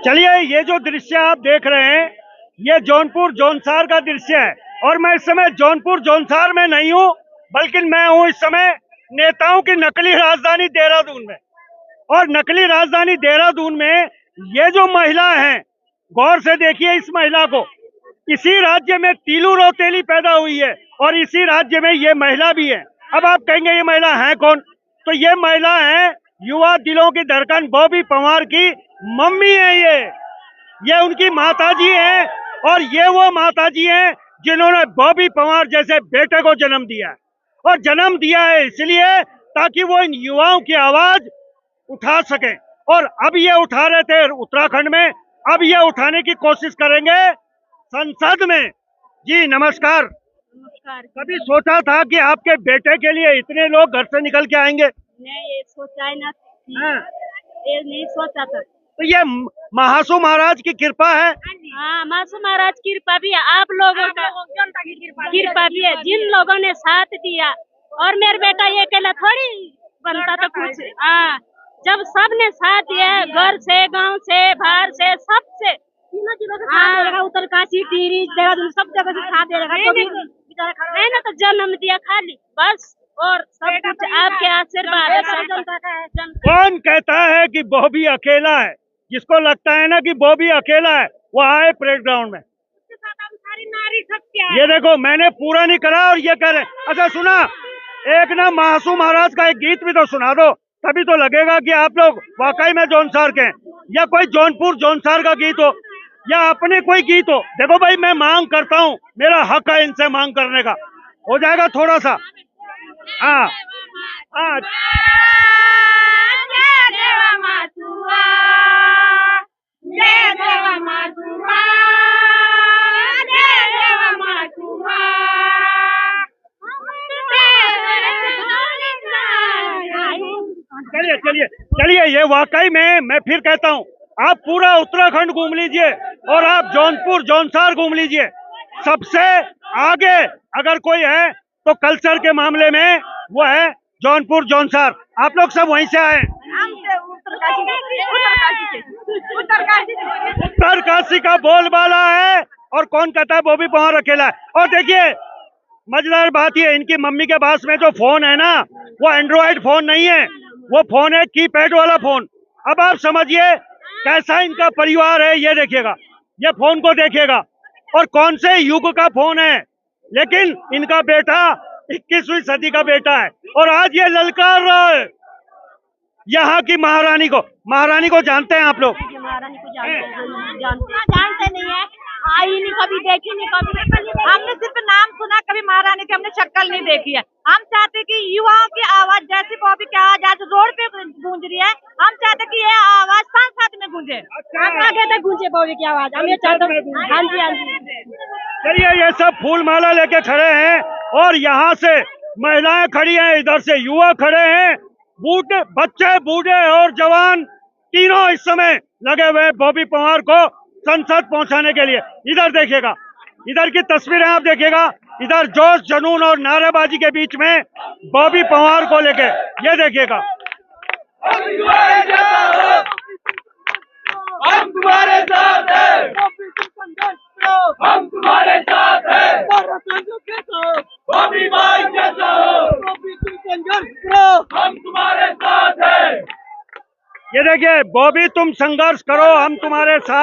चलिए, ये जो दृश्य आप देख रहे हैं ये जौनपुर जौनसार का दृश्य है। और मैं इस समय जौनपुर जौनसार में नहीं हूँ, बल्कि मैं हूँ इस समय नेताओं की नकली राजधानी देहरादून में। और नकली राजधानी देहरादून में ये जो महिला है, गौर से देखिए इस महिला को। इसी राज्य में तीलू रौतेली पैदा हुई है और इसी राज्य में ये महिला भी है। अब आप कहेंगे ये महिला है कौन? तो ये महिला है युवा दिलों की धड़कन बॉबी पंवार की मम्मी है। ये उनकी माताजी है और ये वो माताजी हैं जिन्होंने बॉबी पंवार जैसे बेटे को जन्म दिया है। और जन्म दिया है इसलिए ताकि वो इन युवाओं की आवाज उठा सके। और अब ये उठा रहे थे उत्तराखंड में, अब ये उठाने की कोशिश करेंगे संसद में। जी नमस्कार। नमस्कार। कभी सोचा था कि आपके बेटे के लिए इतने लोग घर से निकल के आएंगे? नहीं, ये सोचा ही ना। हाँ। ये नहीं सोचा था। तो ये महासू महाराज की कृपा है। हाँ, महासू महाराज की कृपा भी है, आप लोगों का कृपा भी है, जिन लोगों ने साथ दिया। और मेरा बेटा ये अकेला थोड़ी बनता था कुछ। हाँ, जब सब ने साथ दिया, घर से, गांव से, बाहर से, सब से, तीनों जिलों से साथ दे रखा, उत्तरकाशी, टिहरी, देहरादून, सब जगह से साथ दे रखा। नहीं ना, तो जन्म दिया खाली बस, और सब कुछ आपके आशीर्वाद है। सब जनता का है। कौन कहता है कि बॉबी अकेला है? जिसको लगता है ना कि बॉबी अकेला है वो आए परेड ग्राउंड में। उसके साथ हम सारी नारी शक्ति है। ये देखो, मैंने पूरा नहीं करा और ये कह रहे हैं। अच्छा सुना, एक ना महासू महाराज का एक गीत भी तो सुना दो, तभी तो लगेगा कि आप लोग वाकई में जौनसार के हैं। या कोई जौनपुर जौनसार का गीत हो या अपने कोई गीत हो। देखो भाई, मैं मांग करता हूँ, मेरा हक है इनसे मांग करने का। हो जाएगा थोड़ा सा। हाँ हाँ, चलिए चलिए चलिए, ये वाकई में मैं फिर कहता हूँ, आप पूरा उत्तराखंड घूम लीजिए और आप जौनपुर जौनसार घूम लीजिए। सबसे आगे अगर कोई है तो कल्चर के मामले में वो है जौनपुर जौनसार। आप लोग सब वहीं से आए? उत्तरकाशी का बोलबाला है। और कौन कहता है बॉबी पंवार अकेला है? और देखिए, मजेदार बात ये, इनकी मम्मी के पास में जो फोन है ना, वो एंड्रॉइड फोन नहीं है, वो फोन है कीपैड वाला फोन। अब आप समझिए कैसा इनका परिवार है। ये देखिएगा, ये फोन को देखिएगा, और कौन से युग का फोन है। लेकिन इनका बेटा 21वीं सदी का बेटा है और आज ये ललकार रहा है यहाँ की महारानी को। महारानी को जानते हैं आप लोग? महारानी को जानते नहीं है, आई नहीं, कभी देखी नहीं, कभी हमने सिर्फ नाम सुना, कभी महारानी की हमने शक्ल नहीं देखी है। हम चाहते कि युवाओं की आवाज जैसी बॉबी की आवाज आज रोड पे गूंज रही है, हम चाहते कि ये आवाज साथ में गूंजे, आगे तक गूंजे बॉबी की आवाज। हम ये चाहते हैं। हाँ जी, हाँ जी। चलिए, ये सब फूल माला लेके खड़े हैं और यहाँ से महिलाएं खड़ी हैं, इधर से युवा खड़े हैं, बूढ़े, बच्चे, बूढ़े और जवान तीनों इस समय लगे हुए बॉबी पंवार को संसद पहुंचाने के लिए। इधर देखिएगा, इधर की तस्वीरें आप देखिएगा, इधर जोश जुनून और नारेबाजी के बीच में बॉबी पंवार को लेके, ये देखिएगा। हम तुम्हारे साथ हैं, हम तुम्हारे साथ हैं, बॉबी भाई जैसा हो, हम तुम्हारे साथ हैं। ये देखिए, बॉबी तुम संघर्ष करो, हम तुम्हारे साथ